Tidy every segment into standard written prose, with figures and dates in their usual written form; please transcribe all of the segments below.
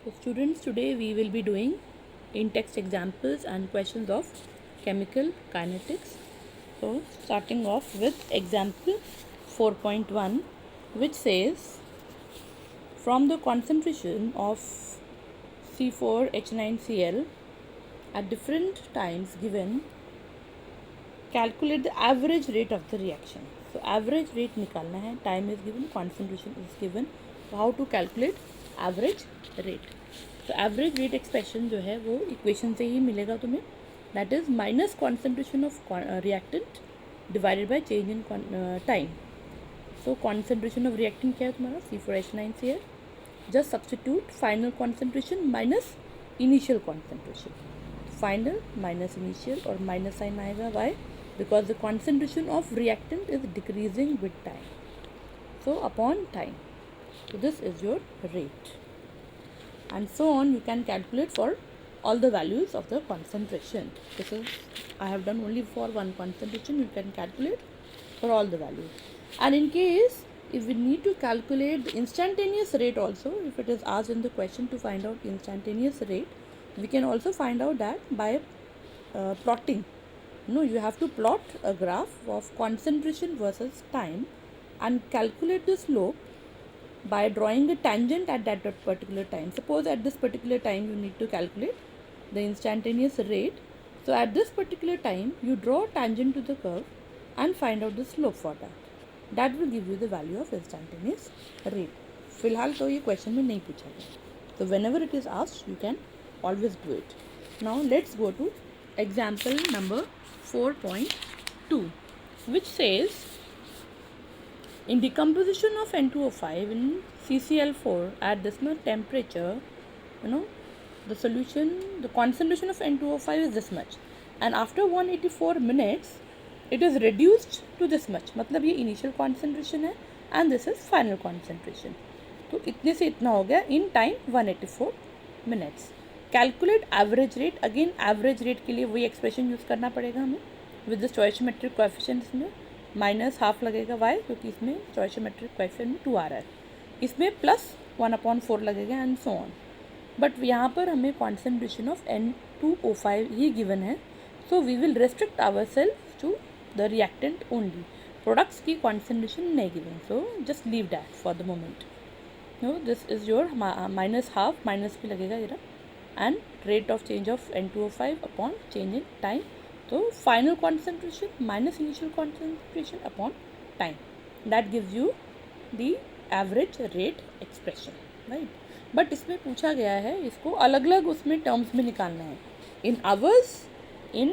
So students, today we will be doing in-text examples and questions of chemical kinetics. So starting off with example 4.1, which says from the concentration of C4H9Cl at different times given, calculate the average rate of the reaction. So average rate निकालना है, time is given, concentration is given. So how to calculate average rate? तो average rate expression जो है वो equation से ही मिलेगा तुम्हें, that is minus concentration of reactant divided by change in time. So concentration of reactant क्या है तुम्हारा C4H9Cl. Just substitute final concentration minus initial concentration. Final minus initial और माइनस साइन आएगा. Why? Because the concentration of reactant is decreasing with time. So upon time. So this is your rate, and so on you can calculate for all the values of the concentration. This is, I have done only for one concentration. You can calculate for all the values, and in case if we need to calculate the instantaneous rate also, if it is asked in the question to find out instantaneous rate, we can also find out that by plotting. You have to plot a graph of concentration versus time and calculate the slope by drawing a tangent at that particular time. Suppose at this particular time you need to calculate the instantaneous rate. So at this particular time you draw a tangent to the curve and find out the slope for that. That will give you the value of instantaneous rate. फिलहाल तो ये question में नहीं पूछा गया. So whenever it is asked you can always do it. Now let's go to example number 4.2, which says in decomposition of N2O5 in CCl4 at this much temperature, the solution, the concentration of N2O5 is this much, and after 184 minutes it is reduced to this much. मतलब ये initial concentration है and this is final concentration. तो इतने से इतना हो गया in time 184 minutes. Calculate average rate. Again average rate के लिए वही expression use करना पड़ेगा हमें with the stoichiometric coefficients में माइनस हाफ लगेगा. वाई? क्योंकि इसमें स्टोइचियोमेट्रिक कोएफिशिएंट में 2 आ रहा है. इसमें प्लस 1/4 लगेगा एंड सो ऑन. बट यहाँ पर हमें कॉन्सेंट्रेशन ऑफ N2O5 ही गिवन है. So we will restrict our self to the reactant only. Products की कॉन्सेंट्रेशन नहीं given. So just leave that for the moment. This is your minus half, minus भी लगेगा इधर, and rate of change of N2O5 upon change in time. So final concentration minus initial concentration upon time, that gives you the average rate expression, right? But इसमें पूछा गया है इसको अलग अलग उसमें टर्म्स में निकालना है, in hours, in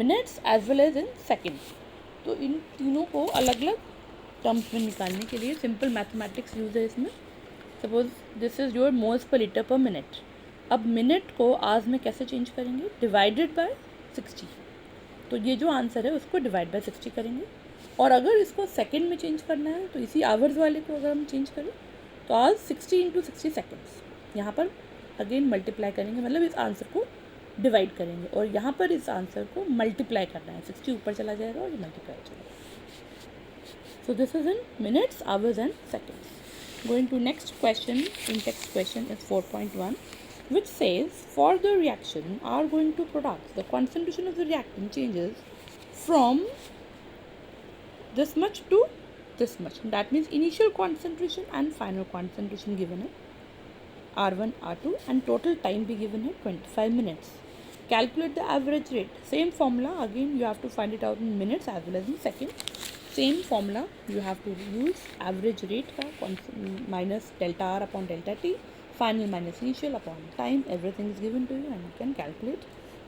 minutes as well as in seconds. तो इन तीनों को अलग अलग टर्म्स में निकालने के लिए सिंपल मैथमेटिक्स यूज है इसमें. Suppose this is your moles per litre per minute. अब मिनट को आवर्स में कैसे चेंज करेंगे? Divided by 60. तो ये जो आंसर है उसको डिवाइड बाय 60 करेंगे. और अगर इसको सेकंड में चेंज करना है तो इसी आवर्स वाले को अगर हम चेंज करें तो आज 60 × 60 सेकेंड्स. यहाँ पर अगेन मल्टीप्लाई करेंगे, मतलब इस आंसर को डिवाइड करेंगे और यहाँ पर इस आंसर को मल्टीप्लाई करना है. 60 ऊपर चला जाएगा और ये मल्टीप्लाई हो जाएगा. So this is in minutes, hours and seconds. Going to next question. In text question is 4.1, which says for the reaction are going to products, the concentration of the reactant changes from this much to this much. That means initial concentration and final concentration given है R1 R2 and total time भी given है 25 minutes. Calculate the average rate. Same formula again, you have to find it out in minutes as well as in seconds. Same formula you have to use. Average rate का minus delta R upon delta T, final minus initial upon time. Everything is given to you and you can calculate.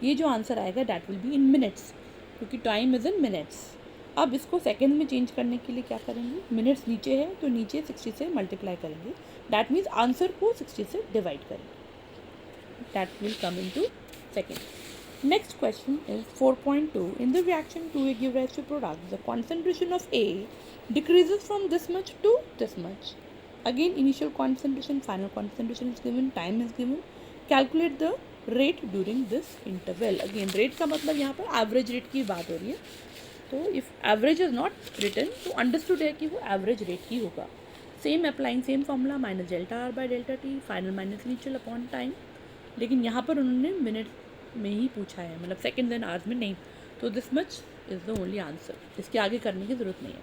ये जो answer आएगा that will be in minutes, क्योंकि time is in minutes. अब इसको second में change करने के लिए क्या करेंगे? मिनट्स नीचे है तो नीचे 60 से मल्टीप्लाई करेंगे. डैट मीन्स आंसर को 60 से डिवाइड करेंगे. That will come in to second. Next question is 4.2. In the reaction 2A give rise to product. The concentration of A decreases from this much to this much. Again initial concentration, final concentration is given, time is given. Calculate the rate during this interval. Again rate का मतलब यहाँ पर average rate की बात हो रही है. तो if average is not written तो understood है कि वो average rate ही होगा. Same applying same formula minus delta R by delta T, final minus initial upon time, लेकिन यहाँ पर उन्होंने मिनट में ही पूछा है, मतलब सेकेंड एंड आवर्स में नहीं, तो this much is the only answer, इसके आगे करने की ज़रूरत नहीं है.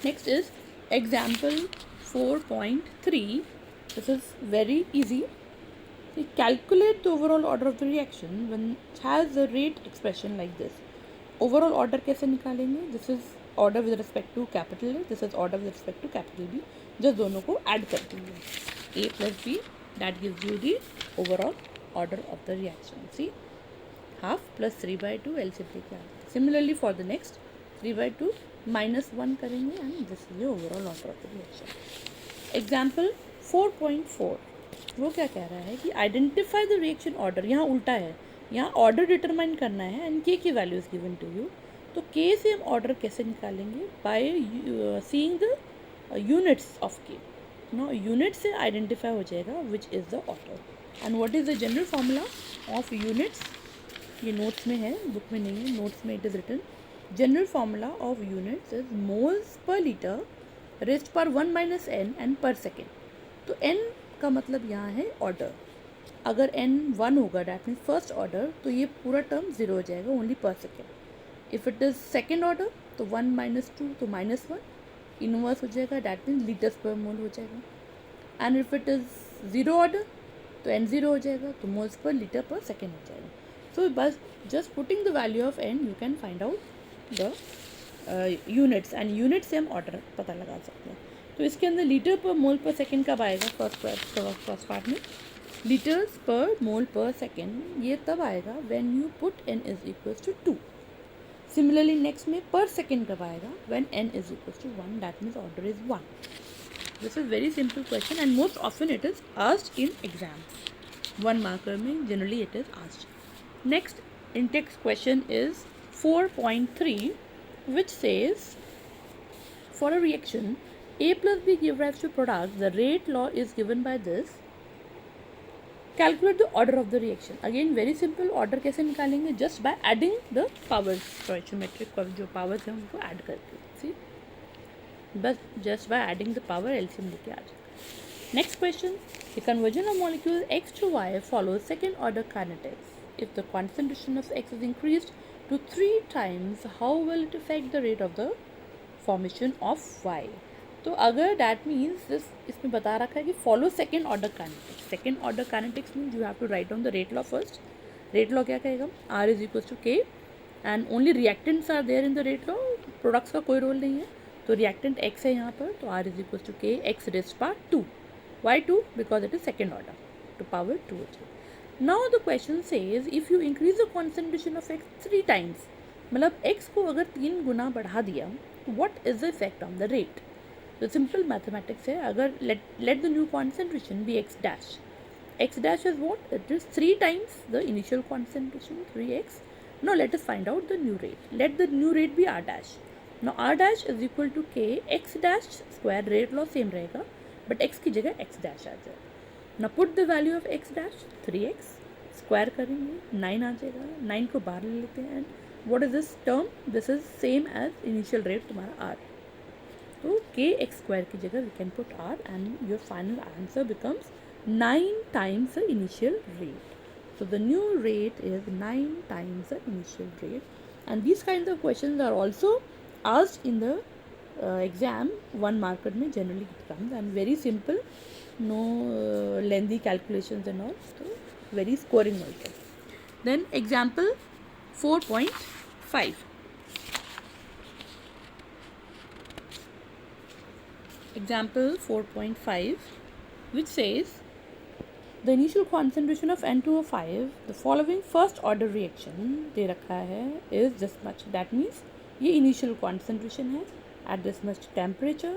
Next is example 4.3. This is very easy. Calculate the overall order of the reaction when it has a rate expression like this. Overall order कैसे निकालेंगे? This is order with respect to capital A, this is order with respect to capital B. just दोनों को add कर देंगे. A plus B, that gives you the overall order of the reaction. See, half plus 3/2 LCM लेके आ गए. Similarly for the next 3/2 minus 1 करेंगे and this is the overall order of the reaction. Example 4.4. वो क्या कह रहा है कि identify the reaction order. यहाँ उल्टा है, यहाँ ऑर्डर डिटरमाइन करना है एंड के की value is given to you. तो के से हम ऑर्डर कैसे निकालेंगे? By seeing the units of K. No unit से आइडेंटिफाई हो जाएगा which is the order. And what is the general formula of units? ये नोट्स में है, बुक में नहीं है, नोट्स में it is written. General formula of units is moles per litre raised power 1 minus n and per second. तो N का मतलब यहाँ है ऑर्डर. अगर n 1 होगा डैट मीन्स फर्स्ट ऑर्डर, तो ये पूरा टर्म 0 हो जाएगा ओनली पर second. If it is second order तो 1 माइनस 2 तो -1 इनवर्स हो जाएगा, डैट मीन्स लीटर्स पर मोल हो जाएगा. And if it is 0 order तो n 0 हो जाएगा, तो मोल्स पर लीटर पर सेकेंड हो जाएगा. सो बस just putting the value of n you can find out the units, and unit से हम ऑर्डर पता लगा सकते हैं. तो इसके अंदर लीटर पर मोल पर सेकेंड कब आएगा? फर्स्ट पार्ट में लीटर्स पर मोल पर सेकेंड ये तब आएगा when you put n is equals to 2. Similarly next में पर सेकेंड कब आएगा? When n is equals to 1, that means order is 1. This is very simple question and most often it is asked in exam. 1 marker में generally it is asked. Next intext question is 4.3 which says for a reaction A plus B give rise to product, the rate law is given by this. Calculate the order of the reaction. Again very simple. Order कैसे निकालेंगे? Just by adding the powers. Stoichiometric पर जो powers हैं उनको add करके. See, बस just by adding the power LCM लेके आ जाएगा. Next question. The conversion of molecules X to Y follows second order kinetics. If the concentration of X is increased to 3 times, how will it affect the rate of the formation of Y? तो अगर that means इसमें बता रखा है कि follow second order kinetics. Second order kinetics means you have to write down the rate law first. Rate law क्या कहेगा? R is equals to K and only reactants are there in the rate law. Products का कोई role नहीं है, तो reactant x है यहाँ पर, तो आर इज इक्वल्स टू के X raised power 2. Why 2? Because it is second order, तो पावर 2 हो जाए. Now the question says if you increase the concentration of X 3 times, मतलब एक्स को अगर 3 गुना बढ़ा दिया, what is the effect on the rate? तो सिंपल मैथमेटिक्स है. अगर let the new concentration be X dash. X dash is what? It is 3 times the initial concentration 3x. Now let us find out the new rate. Let the new rate be r dash. Now r dash is equal to के x dash square. Rate law same रहेगा but x की जगह x dash आ जाएगा. Now put the value of x dash 3x, square करेंगे 9 आ जाएगा. 9 को बाहर ले लेते हैं. What is this term? This is same as initial rate तुम्हारा r. तो के एक्स स्क्वायर की जगह we can put R and your final answer becomes 9 times the initial rate. So the new rate is 9 times the initial rate. And these kinds of questions are also asked in the exam. 1 marker में generally it comes and very simple, no lengthy calculations and all. So very scoring also. Then example 4.5. Example 4.5 which says the initial concentration of N2O5, the following first order reaction दे रखा है is this much. That means ये initial concentration है at this much temperature.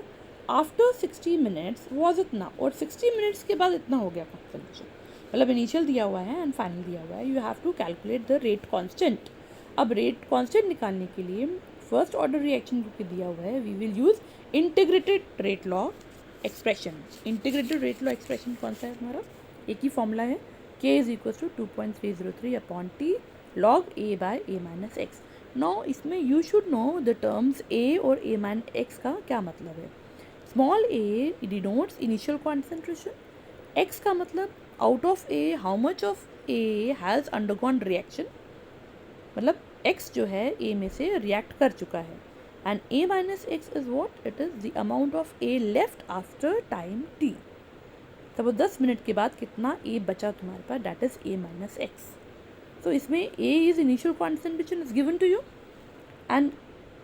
After 60 minutes was इतना, और 60 minutes के बाद इतना हो गया concentration. मतलब initial दिया हुआ है and final दिया हुआ है. You have to calculate the rate constant. अब rate constant निकालने के लिए फर्स्ट ऑर्डर रिएक्शन क्योंकि दिया हुआ है, we will use integrated rate law expression. Integrated rate law expression कौन सा है हमारा? एक ही फॉर्मूला है, k is equal to 2.303 upon T log a by a minus x. No इसमें you should know the terms a और a minus x का क्या मतलब है. Small a denotes initial concentration, x का मतलब out of a how much of a has undergone reaction, मतलब x जो है ए में से रिएक्ट कर चुका है, and a minus x is what, it is the amount of a left after time t. तब 10 मिनट के बाद कितना ए बचा तुम्हारे पास, that is a minus x. तो इसमें a is initial concentration is given to you, and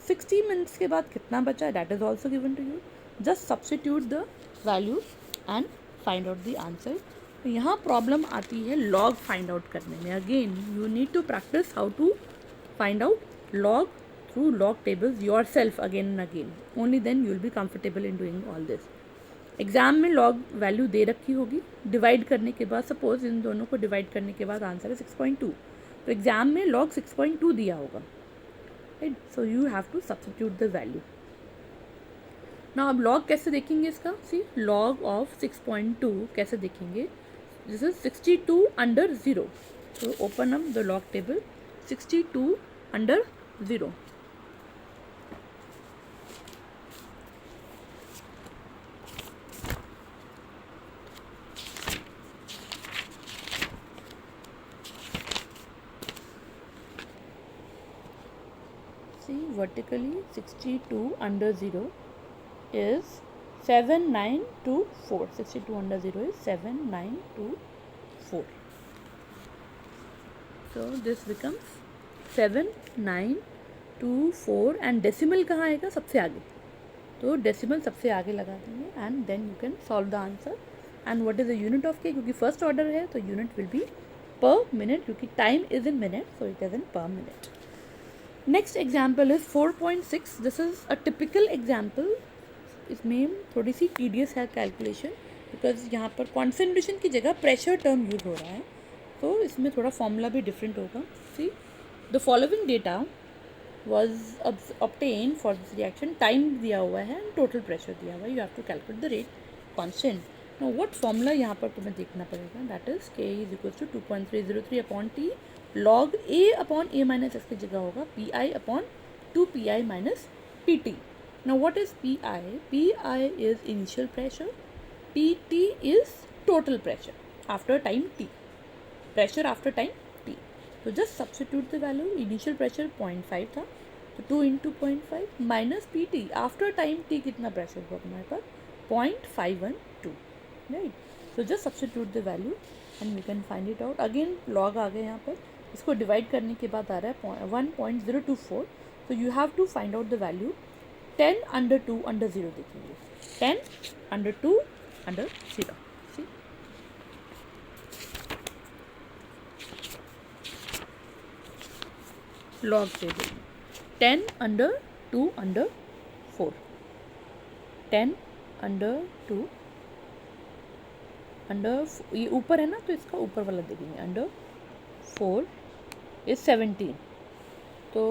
60 minutes के बाद कितना बचा, that is also given to you. Just substitute the value and find out the answer. तो यहाँ प्रॉब्लम आती है लॉग फाइंड आउट करने में। Again you need to practice how to find out log through log tables your self again and again, only then you will be comfortable in doing all this. Exam में log value दे रखी होगी, divide करने के बाद suppose in दोनों को divide करने के बाद आंसर है 6.2, तो एग्जाम में लॉग 6.2 दिया होगा, right. So you have to substitute the value. ना अब लॉग कैसे देखेंगे इसका, सी लॉग ऑफ 6.2 कैसे देखेंगे, दिस इज 62 अंडर 0, तो open up the log table, 62 under 0, see vertically 62 under 0 is 7924, 62 under 0 is 7924, so this becomes 7924 and decimal कहाँ आएगा, सबसे आगे, तो decimal सबसे आगे लगा देंगे and then you can solve the answer। and what is the unit of k, क्योंकि first order है तो unit will be per minute, क्योंकि time is in minute so it is in per minute। Next example is 4.6, this is a typical example. इसमें थोड़ी सी tedious है calculation, because यहाँ पर concentration की जगह प्रेशर टर्म यूज हो रहा है, तो इसमें थोड़ा फॉर्मूला भी डिफरेंट होगा। See the following data was obtain for this reaction, time दिया हुआ है एंड टोटल प्रेशर दिया हुआ है, you have to calculate the rate constant. No what formula यहाँ पर तुम्हें देखना पड़ेगा, that is K is equal to 2.303 upon T, log A upon A minus X की जगह होगा P I upon 2 PI minus P T. Now what is P I, P I is initial pressure, P T is total pressure after time T, pressure after time T. तो just substitute the value, initial pressure 0.5 था तो 2 into 0.5 minus P T after time T कितना pressure होगा हमारे पास 0.512, right. So just substitute the value and we can find it out. Again log आ गए यहाँ पर, इसको डिवाइड करने के बाद आ रहा है 1.024, तो you have to find out the value. 10 under 2 under 0 देखेंगे, 10 under 2 under 0, C log table 10 under 2 under 4, 10 under 2 under, ये ऊपर है ना तो इसका ऊपर वाला देखेंगे, अंडर 4 इज 17, तो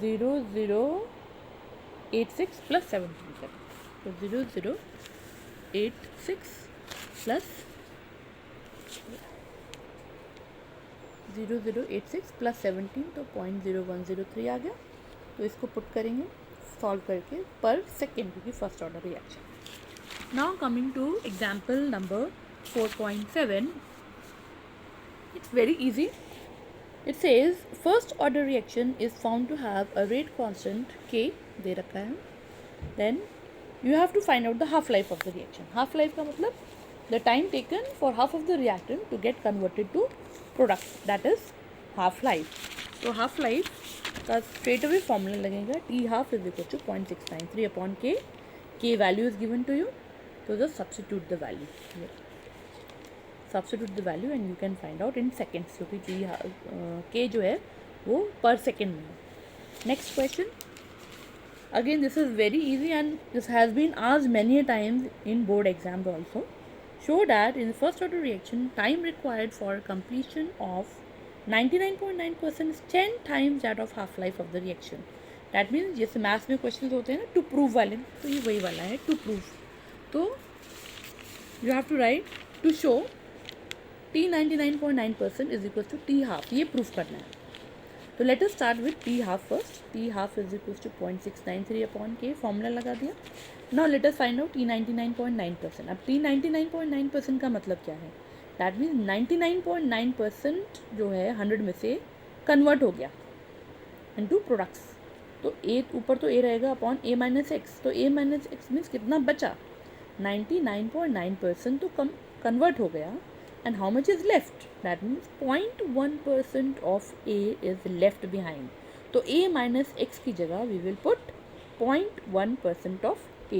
0086 प्लस 17 करें, तो 0086 प्लस 0086 प्लस 17, तो 0.0103 आ गया। तो इसको पुट करेंगे सॉल्व करके पर सेकेंड, क्योंकि first order reaction. Now coming to example number 4.7, it's very easy. It says first order reaction is found to have a rate constant K दे रखा है, then you have to find out the half life of the reaction। half life का मतलब the time taken for half of the reactant to get converted to product, that is half life। तो half life का straight away formula लगेगा, T half is equal to 0.693 upon K, K value is given to you, so just substitute the value here, substitute the value and you can find out in seconds, क्योंकि K जो है वो per second में है। Next question, again this is very easy and this has been asked many times in board exams also। Show that in the first order reaction time required for completion of 99.9% is 10 times that of half life of the reaction। That means जैसे maths में question होते हैं ना to prove वाले, तो ये वही वाला है टू प्रूव। तो you have to write to show T 99.9% is equal to T half, ये प्रूफ करना है। तो let us start with T half first. T half is equal to 0.693 upon K, formula लगा दिया. Now let us find out T 99.9%. अब T 99.9% का मतलब क्या है? दैट मीन्स 99.9% जो है 100 में से कन्वर्ट हो गया इनटू प्रोडक्ट्स. तो ए ऊपर तो ए रहेगा अपॉन ए माइनस एक्स. तो ए माइनस एक्स मीन्स कितना बचा? 99.9% तो कम कन्वर्ट हो गया. And how much is left? That means 0.1% of A is left behind. तो A minus X की जगह we will put 0.1% of A.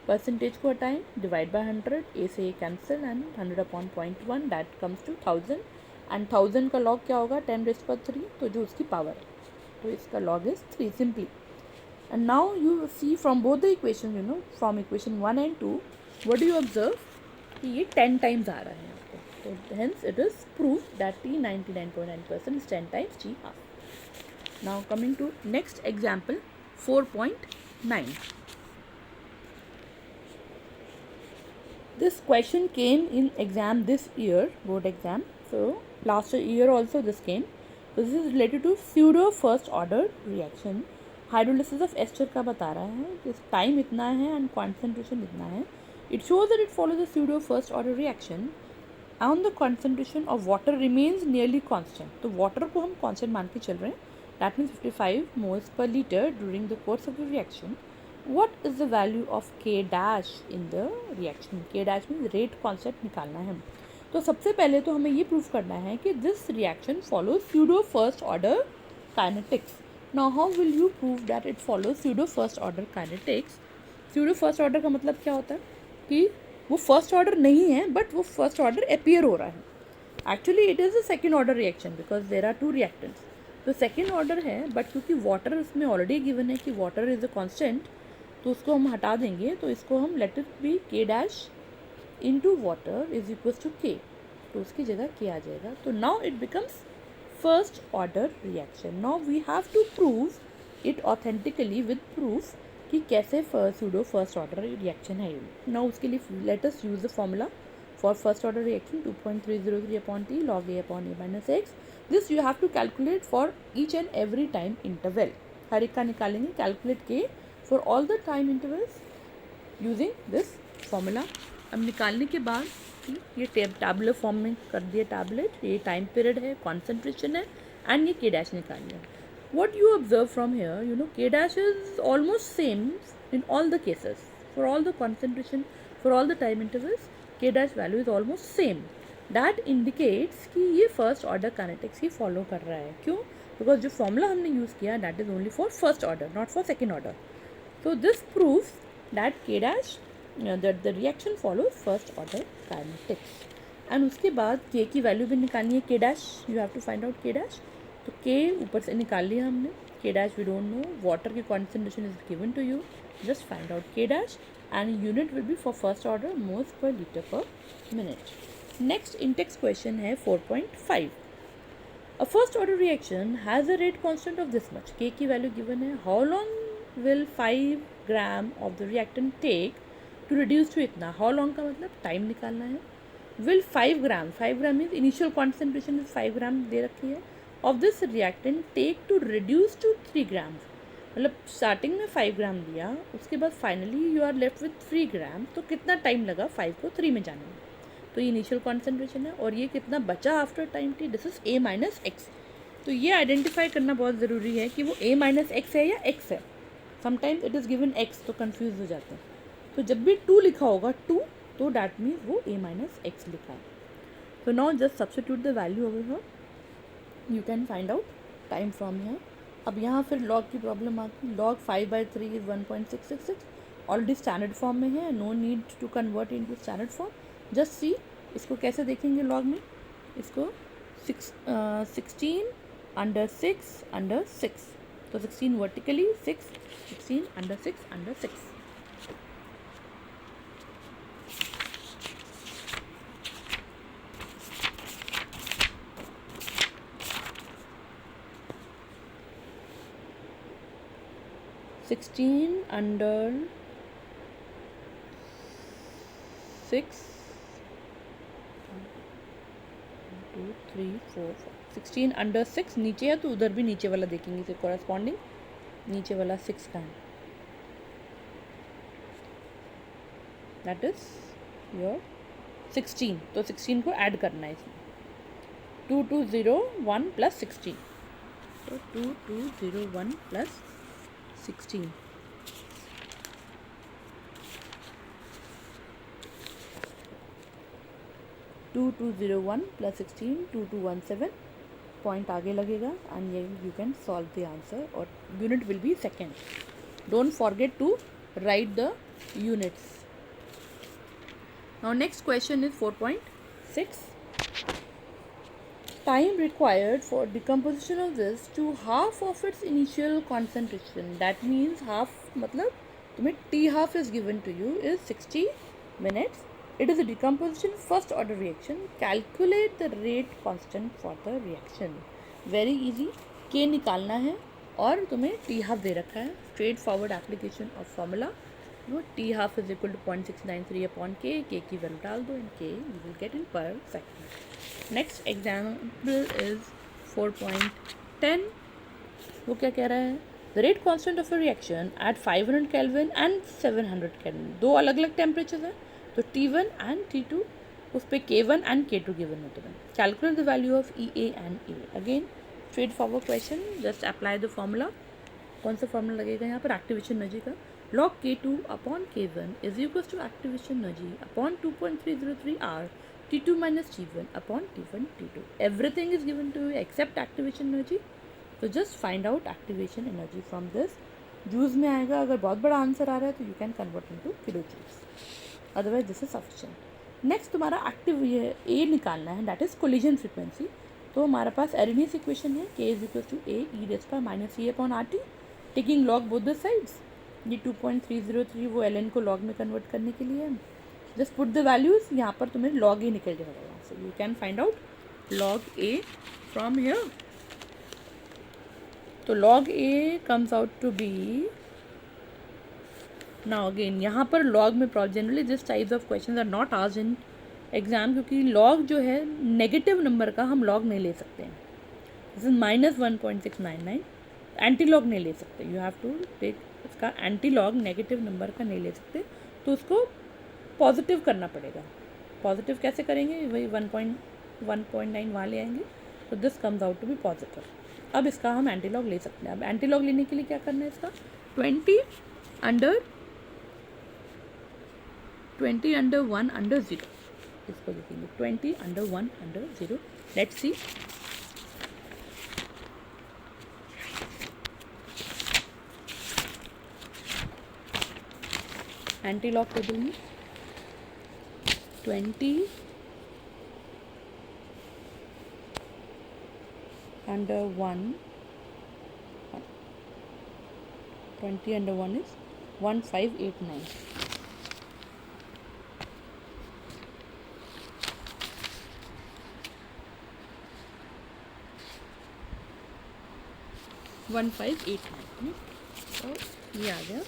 Percentage को हटाएं, डिवाइड बाय 100, A से A cancel and 100 upon 0.1 that comes to 1000. And 1000 का log क्या होगा? 10⁻3. तो जो उसकी पावर है, तो इसका log is 3 simply. And now you see from both the equation, you know from equation 1 and 2, what do you observe कि ये 10 टाइम्स आ रहा है. So hence it is proved that T 99.9% is 10 times T half. Now coming to next example 4.9. This question came in exam this year, board exam. So last year also this came. So this is related to pseudo first order reaction. Hydrolysis of ester का बता रहा है. This time इतना है and concentration इतना है. It shows that it follows a pseudo first order reaction. And the concentration of water remains nearly constant. तो water को हम constant मान के चल रहे हैं. That means 55 moles per liter during the course of the reaction. What is the value of K dash in the reaction? K dash means rate constant निकालना है. तो सबसे पहले तो हमें ये प्रूफ करना है कि this reaction follows pseudo first order kinetics. Now how will you prove that it follows pseudo first order kinetics? Pseudo first order का मतलब क्या होता है कि वो फर्स्ट ऑर्डर नहीं है बट वो फर्स्ट ऑर्डर अपीयर हो रहा है. Actually it is a second order reaction because there are 2 reactants. तो सेकेंड ऑर्डर है बट क्योंकि वाटर उसमें ऑलरेडी गिवन है कि वाटर इज़ अ कांस्टेंट, तो उसको हम हटा देंगे. तो इसको हम let it be K dash into water is equal to K. तो उसकी जगह के आ जाएगा. तो now it becomes first order reaction. Now we have to prove it authentically with proof कि कैसे सूडो फर्स्ट ऑर्डर रिएक्शन है. ना उसके लिए let us use the formula for first order reaction 2.303 upon T log A upon A minus X. This you have to calculate for each and every time interval. हर एक का निकालेंगे. Calculate के for all the time intervals using this formula. अब निकालने के बाद ये टैबुलर फॉर्म में कर दिया टैबलेट. ये टाइम पीरियड है, कॉन्सेंट्रेशन है एंड ये के डैश निकाल लिया. What you observe from here, you know, K dash is almost same in all the cases. For all the concentration, for all the time intervals, K dash value is almost same. That indicates कि ये first order kinetics ही follow कर रहा है. क्यों? Because जो formula हमने use किया that is only for first order, not for second order. So this proves that K dash, that the reaction follows first order kinetics. And उसके बाद K की value भी निकालनी है. K dash you have to find out K dash. तो के ऊपर से निकाल लिया हमने. K dash we don't know. Water की concentration is given to you. Just find out K dash and unit will be for first order moles per litre per minute. Next intext question है 4.5. A first order reaction has a rate constant of this much. K की value given है. How long will 5 gram of the reactant take to reduce to इतना. How long का मतलब time निकालना है. Will 5 gram means initial concentration is 5 ग्राम दे रखी है. of this reactant take to reduce to 3 grams. मतलब स्टार्टिंग में 5 ग्राम लिया, उसके बाद finally you are left with 3 gram. तो कितना टाइम लगा 5 को 3 में जाने में. तो ये इनिशियल कॉन्सेंट्रेशन है. और ये कितना बचा after time T. This is a minus x. तो ये आइडेंटिफाई करना बहुत ज़रूरी है कि वो ए माइनस एक्स है या एक्स है. Sometimes it is given x तो कन्फ्यूज हो जाते हैं. तो जब भी 2 लिखा होगा 2, तो डैट मीन्स वो ए माइनस एक्स लिखा है. तो now just substitute the value over here. You can find out time from here. अब यहाँ फिर लॉग की प्रॉब्लम आती है. Log 5/3 is 1.666. Already standard form में है. No need to convert into standard form. Just see इसको कैसे देखेंगे लॉग में. इसको 16/6/6. तो 16 वर्टिकली 16/6/6. Sixteen under 6 2 3 4 5 16 अंडर 6 नीचे है तो उधर भी नीचे वाला देखेंगे, इसे कॉरस्पॉन्डिंग नीचे वाला 6 का है, दैट इज योर 16। तो 16 को ऐड करना है इसमें, 2201 प्लस 16, तो 2201 प्लस 16, 2201 प्लस 16 2217 पॉइंट आगे लगेगा and you can solve the answer और unit will be second. Don't forget to write the units. Now next question is 4.6, time required for decomposition of this to half of its initial concentration, that means half मतलब तुम्हें t half is given to you is 60 minutes. It is a decomposition first order reaction. Calculate the rate constant for the reaction. Very easy. k निकालना है और तुम्हें t half दे रखा है, straight forward application of formula. t half is equal to 0.693 upon k, k की value डाल दो, and k you will get in per second. Next example is 4.10. वो क्या कह रहा है? The rate constant of a reaction at 500 Kelvin and 700 Kelvin. दो अलग अलग टेम्परेचर है, तो T1 and T2 उस पर K1 and K2 गिवन होते हैं। Calculate the value of EA and EA. Again straight forward question, just apply the formula. कौन सा फॉर्मूला लगेगा यहाँ पर? एक्टिवेशन एनर्जी का log K2 upon K1 is equals to activation energy upon 2.303 hour T2 minus T1 upon T1 T2. Everything is given to you except activation energy. So just find out activation energy from this. Joules में आएगा, अगर बहुत बड़ा answer आ रहा है तो you can convert into kilo joules, otherwise this is sufficient. Next तुम्हारा active ये ए निकालना है, दैट इज कोलिजन फ्रीक्वेंसी। तो हमारे पास एरेनियस इक्वेशन है, K is equal to A E raise पर minus E upon R T, taking log both the sides. ये 2.303 वो एल एन को लॉग में कन्वर्ट करने के लिए है। जस्ट पुट द वैल्यूज़, यहाँ पर तुम्हें लॉग ए निकल जाएगा यहाँ से। You can find out log A from here. तो log A comes out to be, now again यहाँ पर log में generally this types of questions are not asked in exam, क्योंकि log जो है नेगेटिव नंबर का हम log नहीं ले सकते हैं। दिस इज -1.699, एंटी लॉग नहीं ले सकते। यू हैव टू टेक इसका एंटी लॉग, नेगेटिव नंबर का नहीं ले सकते, तो उसको पॉजिटिव करना पड़ेगा। पॉजिटिव कैसे करेंगे? वही 1.9 वहाँ ले आएंगे, तो this comes out to be positive. अब इसका हम एंटी लॉग ले सकते हैं। अब एंटी लॉग लेने के लिए क्या करना है? इसका 20 अंडर 1 अंडर 0, इसको लिखेंगे 20 under 1 under 0। Let's see, anti log table में 20 under 1, 20 under 1 is 1589. तो ये आ गया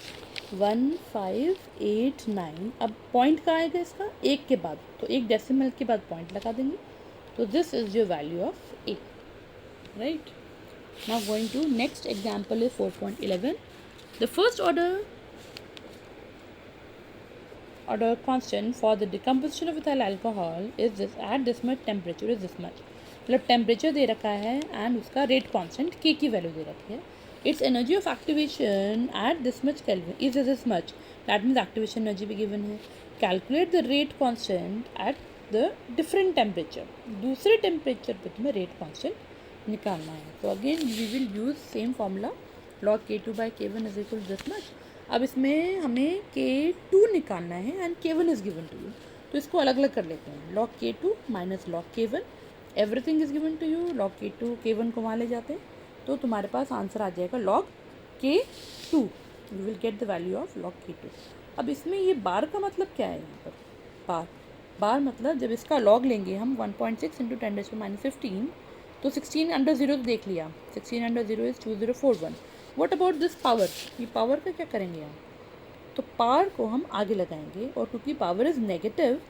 1589। अब पॉइंट कहाँ आएगा इसका? एक के बाद, तो एक डेसिमल के बाद पॉइंट लगा देंगे। तो this is your value of A, right? Now going to next example is 4.11. The first order constant for the decomposition of ethyl alcohol is this, at this much temperature is this much। मतलब temperature दे रखा है and उसका rate constant के की value दे रखी है। Its energy of activation at this much kelvin is this much, that means activation energy भी गिवन है। Calculate the rate constant at the different temperature, दूसरे टेम्परेचर पे तुम्हें रेट कांस्टेंट निकालना है। तो again we will use same formula, log K2 by K1 is equal this much. अब इसमें हमें K2 निकालना है and K1 is given to you, तो इसको अलग अलग कर लेते हैं। log K2 minus log K1, everything is given to you. log K2 K1 को वहाँ ले जाते हैं, तो तुम्हारे पास आंसर आ जाएगा log K2। You will get the value of log K2। अब इसमें ये बार का मतलब क्या है? यहाँ पर बार मतलब जब इसका log लेंगे हम 1.6 इंटू 10⁻15, तो 16 अंडर 0 तो देख लिया, 16 under 0 is 2041। What about this power? ये पावर का क्या करेंगे हम? तो पावर को हम आगे लगाएंगे, और क्योंकि पावर इज़ नेगेटिव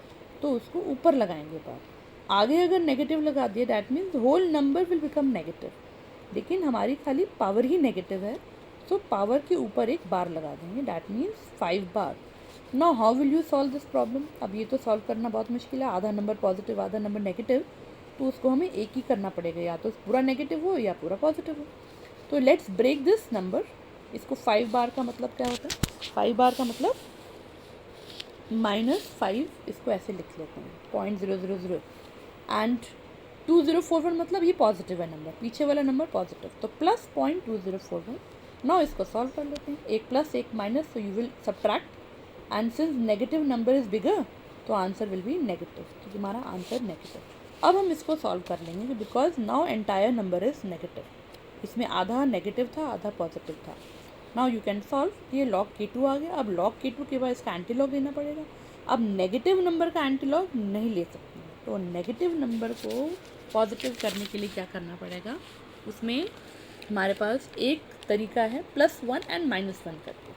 तो उसको ऊपर लगाएंगे पावर। आगे अगर नेगेटिव लगा दिया that means whole number will become negative, लेकिन हमारी खाली पावर ही नेगेटिव है, सो पावर के ऊपर एक बार लगा देंगे, that means 5 bar. Now how will you solve this problem? अब ये तो सॉल्व करना बहुत मुश्किल है, आधा नंबर पॉजिटिव आधा नंबर नेगेटिव, तो उसको हमें एक ही करना पड़ेगा, या तो पूरा नेगेटिव हो या पूरा पॉजिटिव हो। तो लेट्स ब्रेक दिस नंबर। इसको 5 बार का मतलब क्या होता है? 5 बार का मतलब -5, इसको ऐसे लिख लेते हैं 0.000, एंड 2041 मतलब ये पॉजिटिव है नंबर, पीछे वाला नंबर पॉजिटिव, तो प्लस 0.2041। नाउ इसको सॉल्व कर लेते हैं, एक प्लस एक माइनस, तो you will subtract, and since negative number is bigger तो आंसर विल बी नेगेटिव, तो तुम्हारा आंसर नेगेटिव। अब हम इसको सॉल्व कर लेंगे because now entire number is negative, इसमें आधा नेगेटिव था आधा पॉजिटिव था। नाउ यू कैन सॉल्व, ये log k2 आ गया। अब log k2 के बाद इसका एंटी लॉग लेना पड़ेगा। अब नेगेटिव नंबर का एंटी लॉग नहीं ले सकते, तो नेगेटिव नंबर को पॉजिटिव करने के लिए क्या करना पड़ेगा? उसमें हमारे पास एक तरीका है +1 एंड -1 करके।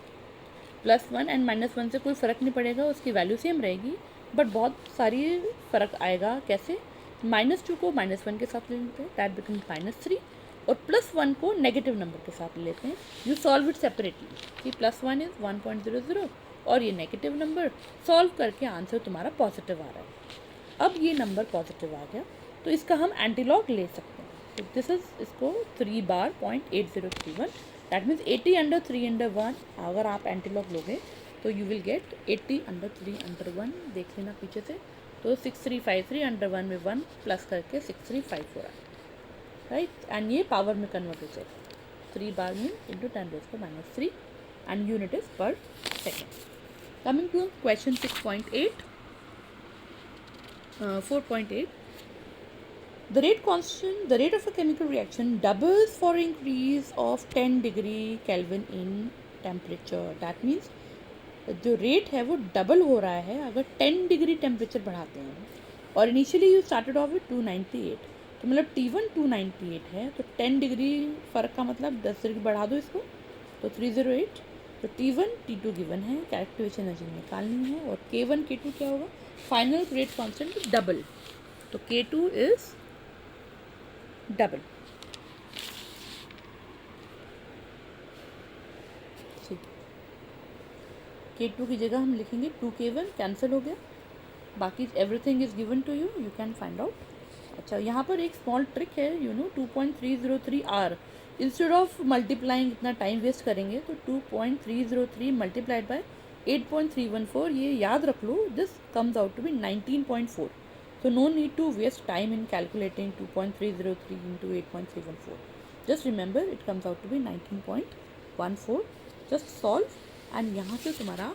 +1 एंड -1 से कोई फ़र्क नहीं पड़ेगा, उसकी वैल्यू सेम रहेगी, बट बहुत सारी फ़र्क आएगा। कैसे? -2 को -1 के साथ ले लेते हैं, दैट बिकम्स -3, और +1 को नेगेटिव नंबर के साथ लेते हैं। यू सॉल्व इट सेपरेटली कि +1 इज़ 1.00 और ये नेगेटिव नंबर, सॉल्व करके आंसर तुम्हारा पॉजिटिव आ रहा है। अब ये नंबर पॉजिटिव आ गया, तो इसका हम एंटीलॉग ले सकते हैं। तो दिस इज, इसको 3 बार 0.8031, दैट मीन्स 80/3/1। अगर आप एंटीलॉग लोगे तो यू विल गेट 80/3/1। देख लेना पीछे से, तो 6353/1 में 1 प्लस करके 6354 आ, राइट, एंड ये पावर में कन्वर्ट हो जाएगा। 3 बार mean into 10⁻³ and unit is per second. Coming to question 6.8, 4.8, the rate of a chemical reaction doubles for increase of 10 degree Kelvin in temperature. That means जो rate है वो double हो रहा है अगर 10 डिग्री टेम्परेचर बढ़ाते हैं। और initially you started off with 298, तो मतलब T1 298 है, तो 10 डिग्री फ़र्क का मतलब 10 डिग्री बढ़ा दो इसको, तो 308। तो T1 T2 गिवन है, कैरेक्टरिस्टिक एनर्जी निकालनी है, और K1 K2 क्या होगा? फाइनल रेट कांस्टेंट डबल, तो K2 इज डबल। K2 की जगह हम लिखेंगे 2K1, कैंसिल हो गया, बाकी everything is given to you, you can find out. अच्छा, यहाँ पर एक स्मॉल ट्रिक है, 2.303 आर, इंस्टेड ऑफ मल्टीप्लाइंग इतना टाइम वेस्ट करेंगे, तो 2.303 मल्टीप्लाइड बाय 8.314, ये याद रख लो, this comes out to be 19.4। So no need to waste time in calculating 2.303 into 8.314. Just remember it comes out to be 19.14. Just solve, and यहाँ से तुम्हारा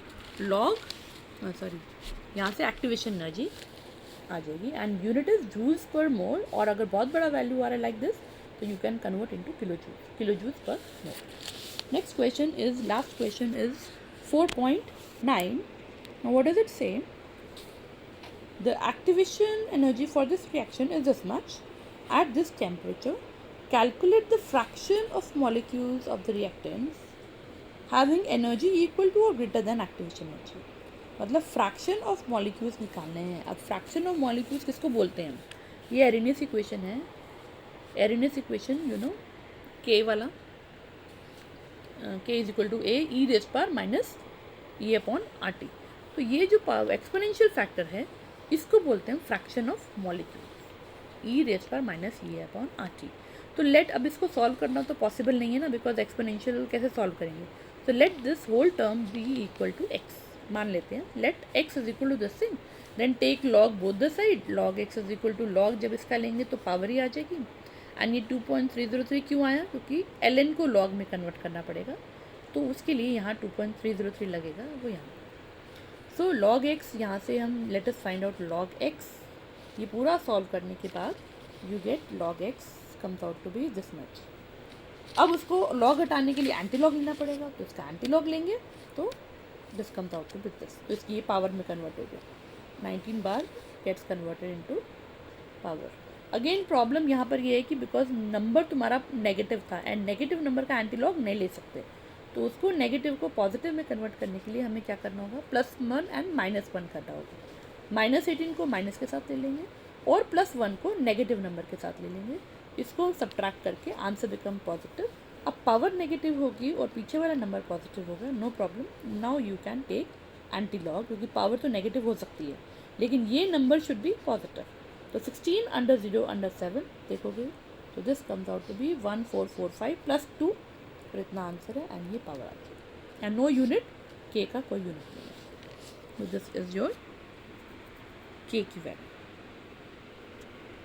यहाँ से एक्टिवेशन एनर्जी आ जाएगी, and unit is joules per मोल, और अगर बहुत बड़ा वैल्यू आ रहा है लाइक दिस, तो you can convert into kilo joules per mole. Next question is, last question is 4.9. Now what does it say? The activation energy for this reaction is this much. At this temperature, calculate the fraction of molecules of the reactants having energy equal to or greater than activation energy. मतलब fraction of molecules निकालने हैं। अब fraction of molecules किसको बोलते हैं? ये एरिनियस equation है, एरिनियस equation के वाला, K is equal to A E raise power minus E upon R T. तो ये जो एक्सपोनेंशियल फैक्टर है इसको बोलते हैं fraction of molecule, E raise power minus E upon R T. तो लेट, अब इसको सॉल्व करना तो पॉसिबल नहीं है ना, बिकॉज एक्सपोनेंशियल कैसे सॉल्व करेंगे? तो let this whole term be equal to X, मान लेते हैं, let X is equal to this thing, then take log both the side, log X is equal to log, जब इसका लेंगे तो पावर ही आ जाएगी। एंड ये 2.303 क्यों आया? क्योंकि ln को लॉग में कन्वर्ट करना पड़ेगा, तो उसके लिए यहाँ 2.303 लगेगा, वो यहाँ। सो लॉग एक्स, यहाँ से हम let us find out log X. ये पूरा सॉल्व करने के बाद you get log X comes out to be this much. अब उसको लॉग हटाने के लिए एंटी लॉग लेना पड़ेगा, तो इसका एंटी लॉग लेंगे तो this comes out to be this, तो इसकी ये पावर में कन्वर्ट हो गया, 19 बार gets converted into power. Again problem यहाँ पर ये है कि बिकॉज नंबर तुम्हारा नेगेटिव था, एंड नेगेटिव नंबर का एंटी लॉग नहीं ले सकते, तो उसको नेगेटिव को पॉजिटिव में कन्वर्ट करने के लिए हमें क्या करना होगा? +1 एंड -1 करना होगा। -18 को माइनस के साथ ले लेंगे, और +1 को नेगेटिव नंबर के साथ ले लेंगे, इसको सब्ट्रैक्ट करके आंसर बिकम पॉजिटिव। अब पावर नेगेटिव होगी और पीछे वाला नंबर पॉजिटिव होगा, no problem. Now you can take anti log, क्योंकि पावर तो नेगेटिव हो सकती है लेकिन ये नंबर शुड बी पॉजिटिव। तो 16 अंडर 0 अंडर 7 देखोगे तो this comes out to be 1445 +2 और इतना आंसर है एंड ये पावर आ जाएगी एंड नो यूनिट, के का कोई यूनिट नहीं है। तो दिस इज योर के की वैल्यू।